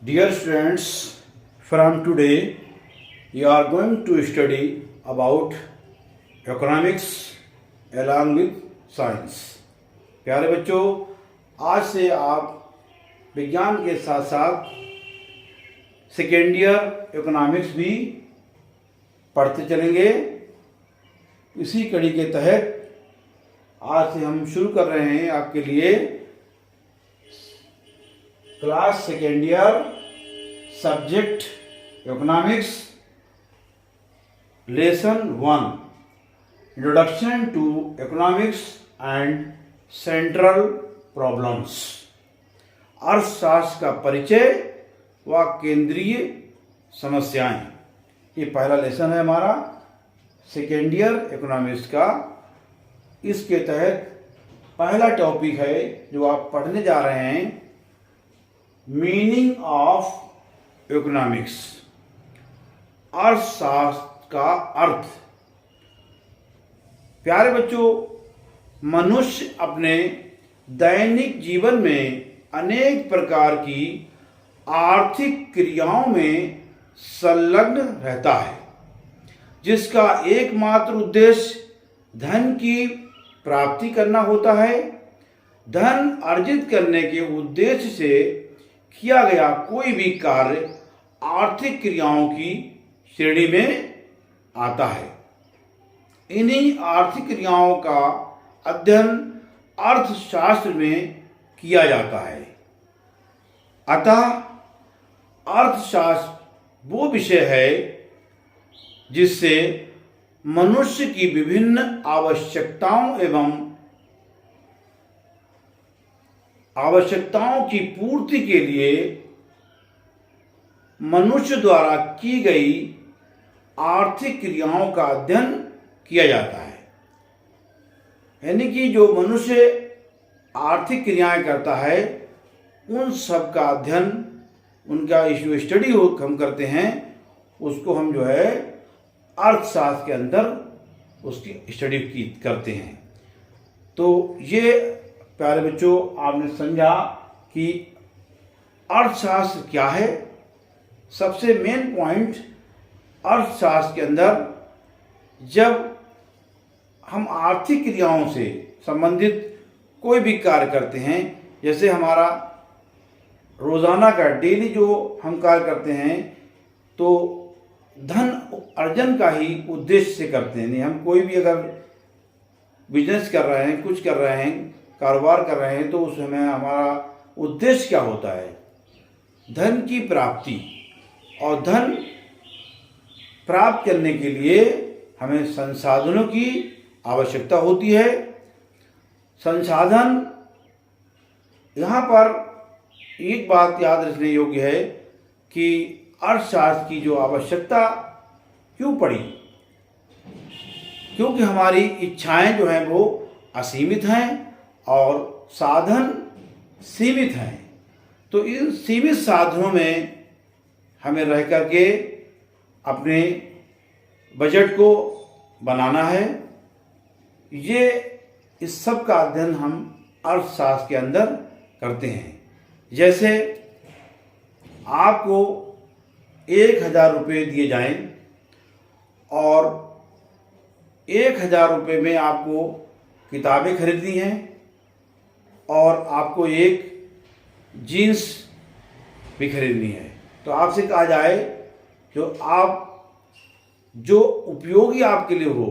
Dear students, from today you are going to study about economics along with science. प्यारे बच्चों, आज से आप विज्ञान के साथ साथ सेकेंड ईयर इकोनॉमिक्स भी पढ़ते चलेंगे। इसी कड़ी के तहत आज से हम शुरू कर रहे हैं आपके लिए class second year subject economics lesson 1 introduction to economics and central problems. अर्थशास्त्र का परिचय व केंद्रीय समस्याएं, ये पहला लेसन है हमारा सेकेंड ईयर इकोनॉमिक्स का। इसके तहत पहला टॉपिक है जो आप पढ़ने जा रहे हैं, मीनिंग ऑफ इकोनॉमिक्स, अर्थशास्त्र का अर्थ। प्यारे बच्चों, मनुष्य अपने दैनिक जीवन में अनेक प्रकार की आर्थिक क्रियाओं में संलग्न रहता है, जिसका एकमात्र उद्देश्य धन की प्राप्ति करना होता है। धन अर्जित करने के उद्देश्य से किया गया कोई भी कार्य आर्थिक क्रियाओं की श्रेणी में आता है। इन्हीं आर्थिक क्रियाओं का अध्ययन अर्थशास्त्र में किया जाता है। अतः अर्थशास्त्र वो विषय है जिससे मनुष्य की विभिन्न आवश्यकताओं की पूर्ति के लिए मनुष्य द्वारा की गई आर्थिक क्रियाओं का अध्ययन किया जाता है। यानी कि जो मनुष्य आर्थिक क्रियाएं करता है, उन सब का अध्ययन, उनका जो स्टडी हम करते हैं, उसको हम जो है अर्थशास्त्र के अंदर उसकी स्टडी करते हैं। तो ये प्यारे बच्चों, आपने समझा कि अर्थशास्त्र क्या है। सबसे मेन पॉइंट अर्थशास्त्र के अंदर, जब हम आर्थिक क्रियाओं से संबंधित कोई भी कार्य करते हैं, जैसे हमारा रोजाना का डेली जो हम कार्य करते हैं, तो धन अर्जन का ही उद्देश्य से करते हैं। नहीं, हम कोई भी अगर बिजनेस कर रहे हैं, कुछ कर रहे हैं, कारोबार कर रहे हैं, तो उसमें हमारा उद्देश्य क्या होता है? धन की प्राप्ति। और धन प्राप्त करने के लिए हमें संसाधनों की आवश्यकता होती है। संसाधन, यहाँ पर एक बात याद रखने योग्य है कि अर्थशास्त्र की जो आवश्यकता क्यों पड़ी, क्योंकि हमारी इच्छाएं जो हैं वो असीमित हैं और साधन सीमित हैं। तो इन सीमित साधनों में हमें रह करके अपने बजट को बनाना है। ये इस सब का अध्ययन हम अर्थशास्त्र के अंदर करते हैं। जैसे आपको 1,000 रुपये दिए जाएं और 1,000 रुपये में आपको किताबें खरीदनी हैं और आपको एक जीन्स भी खरीदनी है, तो आपसे कहा जाए जो उपयोगी आपके लिए हो,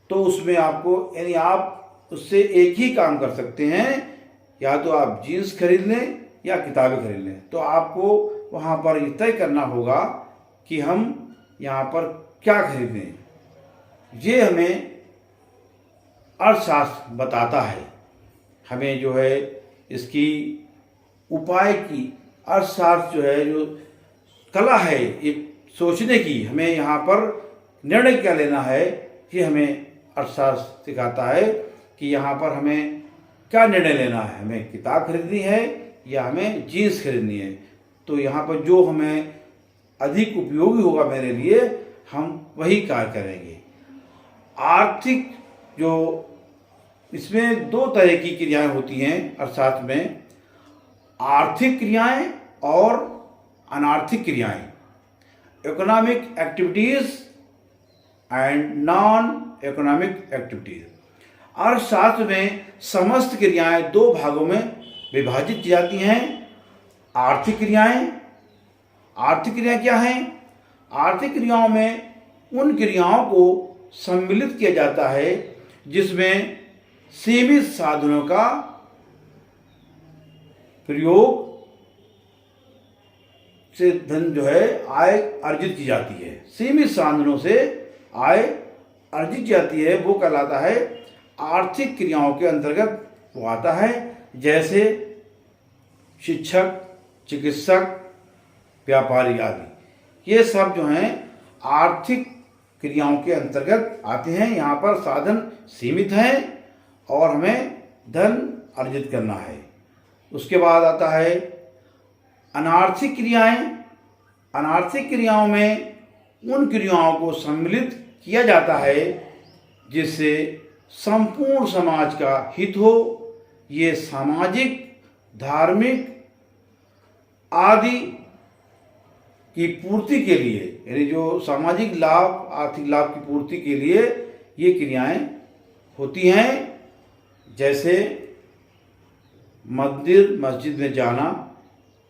तो उसमें आपको, यानी आप उससे एक ही काम कर सकते हैं, या तो आप जीन्स खरीद लें या किताबें खरीद लें। तो आपको वहाँ पर ये तय करना होगा कि हम यहाँ पर क्या खरीदें। ये हमें अर्थशास्त्र बताता है। हमें जो है इसकी उपाय की, अर्थशास्त्र जो है, जो कला है एक सोचने की, हमें यहाँ पर निर्णय क्या लेना है, ये हमें अर्थशास्त्र सिखाता है कि यहाँ पर हमें क्या निर्णय लेना है। हमें किताब खरीदनी है या हमें जीन्स खरीदनी है। तो यहाँ पर जो हमें अधिक उपयोगी होगा मेरे लिए, हम वही कार्य करेंगे। आर्थिक जो, इसमें 2 तरह की क्रियाएं होती हैं अर्थशास्त्र में, आर्थिक क्रियाएं और अनार्थिक क्रियाएं, economic activities and non economic activities. अर्थशास्त्र में समस्त क्रियाएं दो भागों में विभाजित की जाती हैं। आर्थिक क्रियाएं। आर्थिक क्रियाएं क्या हैं? आर्थिक क्रियाओं में उन क्रियाओं को सम्मिलित किया जाता है जिसमें सीमित साधनों का प्रयोग से धन जो है आय अर्जित की जाती है। सीमित साधनों से आय अर्जित की जाती है, वो कहलाता है आर्थिक क्रियाओं के अंतर्गत वो आता है। जैसे शिक्षक, चिकित्सक, व्यापारी आदि, ये सब जो हैं आर्थिक क्रियाओं के अंतर्गत आते हैं। यहाँ पर साधन सीमित हैं और हमें धन अर्जित करना है। उसके बाद आता है अनार्थिक क्रियाएं। अनार्थिक क्रियाओं में उन क्रियाओं को सम्मिलित किया जाता है जिससे संपूर्ण समाज का हित हो। ये सामाजिक, धार्मिक आदि की पूर्ति के लिए, यानी जो सामाजिक लाभ, आर्थिक लाभ की पूर्ति के लिए ये क्रियाएं होती हैं। जैसे मंदिर मस्जिद में जाना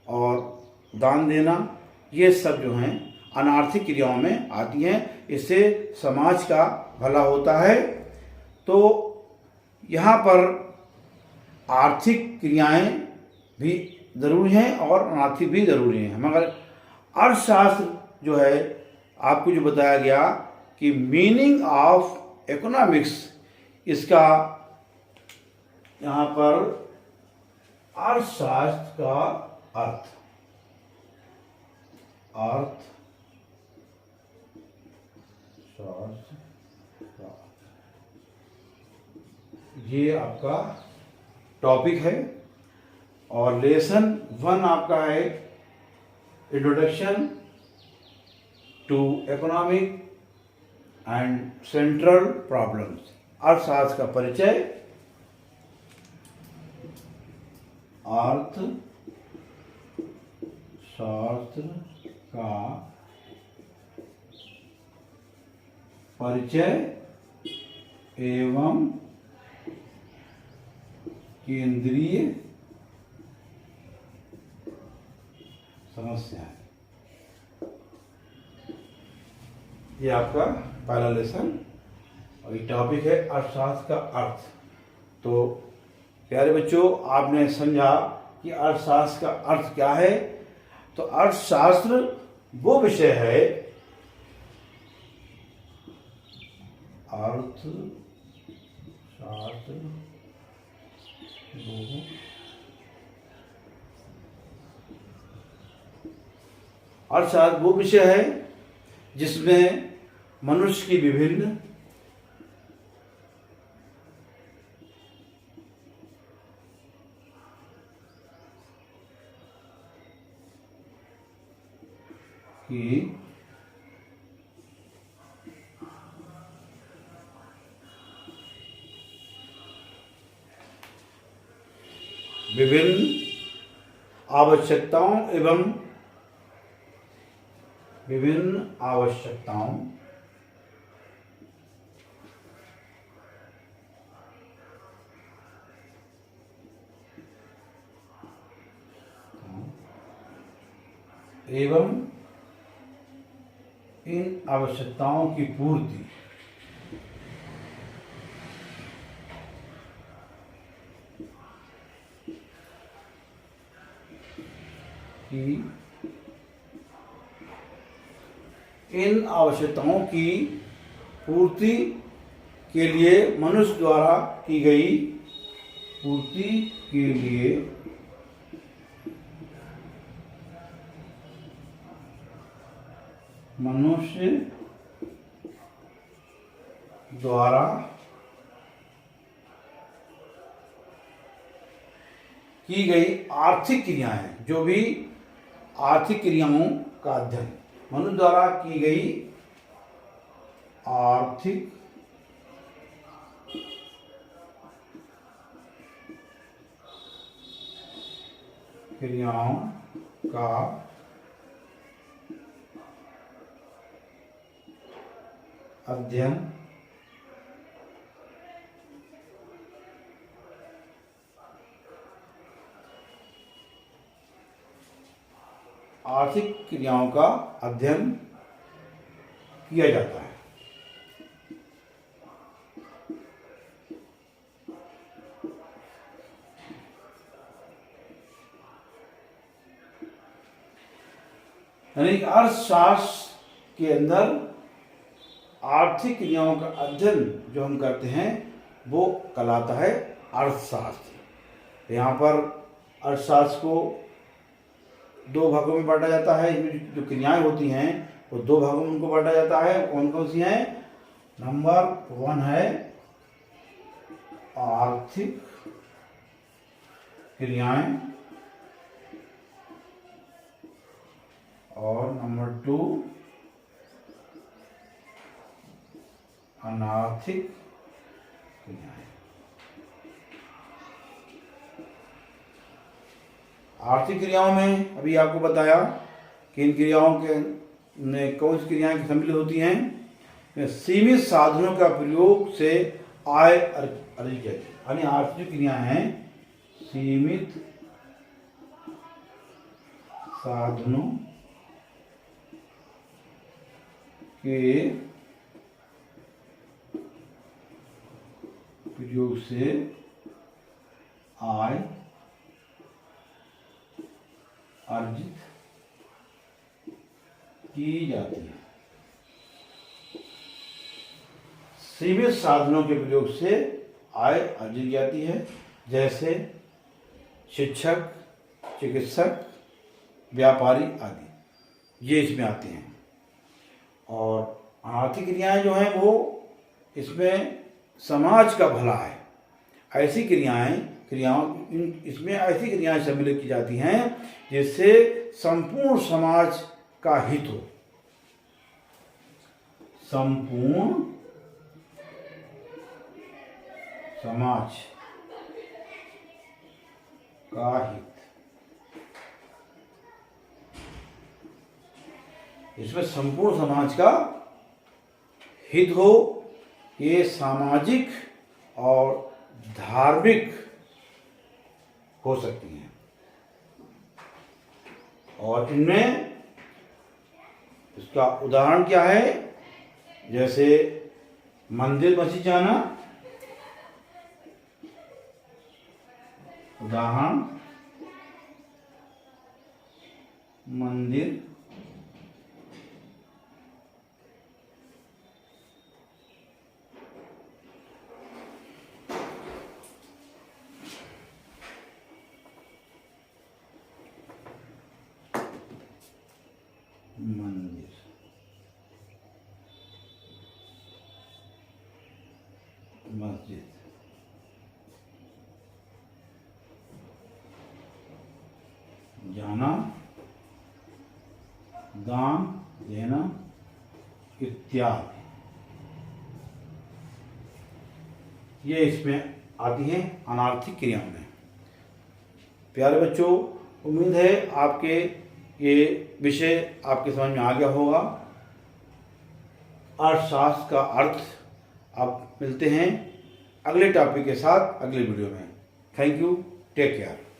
और दान देना, ये सब जो हैं अनार्थिक क्रियाओं में आती हैं। इससे समाज का भला होता है। तो यहाँ पर आर्थिक क्रियाएं भी ज़रूरी हैं और अनार्थिक भी ज़रूरी हैं। मगर अर्थशास्त्र जो है, आपको जो बताया गया कि मीनिंग ऑफ इकोनॉमिक्स, इसका यहाँ पर अर्थशास्त्र का अर्थ, ये आपका टॉपिक है। और लेसन 1 आपका है introduction to economic and central problems. अर्थशास्त्र का परिचय, अर्थशास्त्र का परिचय एवं केंद्रीय समस्याएं। ये आपका पहला लेसन और ये टॉपिक है अर्थशास्त्र का अर्थ। तो प्यारे बच्चों, आपने समझा कि अर्थशास्त्र का अर्थ क्या है। तो अर्थशास्त्र वो विषय है, अर्थशास्त्र वो विषय है जिसमें मनुष्य की विभिन्न विभिन्न आवश्यकताओं एवं इन आवश्यकताओं की पूर्ति के लिए मनुष्य द्वारा की गई पूर्ति के लिए मनुष्य द्वारा की गई आर्थिक क्रियाएं, जो भी आर्थिक क्रियाओं का अध्ययन, मनुष्य द्वारा की गई आर्थिक क्रियाओं का अध्ययन आर्थिक क्रियाओं का अध्ययन किया जाता है। यानी अर्थशास्त्र के अंदर आर्थिक क्रियाओं का अध्ययन जो हम करते हैं वो कहलाता है अर्थशास्त्र। यहाँ पर अर्थशास्त्र को दो भागों में बांटा जाता है। इसमें जो क्रियाएं होती हैं वो दो भागों में उनको बांटा जाता है। कौन कौन सी हैं? नंबर 1 है आर्थिक क्रियाएं और नंबर 2 अनार्थिक क्रियाएं। आर्थिक क्रियाओं में अभी आपको बताया कि इन क्रियाओं के में कौन सी क्रियाएं सम्मिलित होती हैं। सीमित साधनों का प्रयोग से आय अर्जित है। यानी आर्थिक क्रियाएं हैं सीमित साधनों के प्रयोग से आय अर्जित की जाती है। सीमित साधनों के प्रयोग से आय अर्जित की जाती है, जैसे शिक्षक, चिकित्सक, व्यापारी आदि ये इसमें आते हैं। और आर्थिक क्रियाएं जो हैं वो इसमें समाज का भला है। ऐसी इसमें ऐसी क्रियाएं सम्मिलित की जाती हैं जिससे संपूर्ण समाज का हित हो। संपूर्ण समाज का हित, इसमें संपूर्ण समाज का हित हो। ये सामाजिक और धार्मिक हो सकती हैं। और इनमें इसका उदाहरण क्या है? जैसे मंदिर मस्जिद जाना, उदाहरण मंदिर मस्जिद, जाना, दान देना इत्यादि ये इसमें आती हैं अनार्थिक क्रियाओं में। प्यारे बच्चों, उम्मीद है आपके ये विषय आपके समझ में आ गया होगा। अर्थशास्त्र का अर्थ। अब मिलते हैं अगले टॉपिक के साथ अगले वीडियो में। Thank you, take care.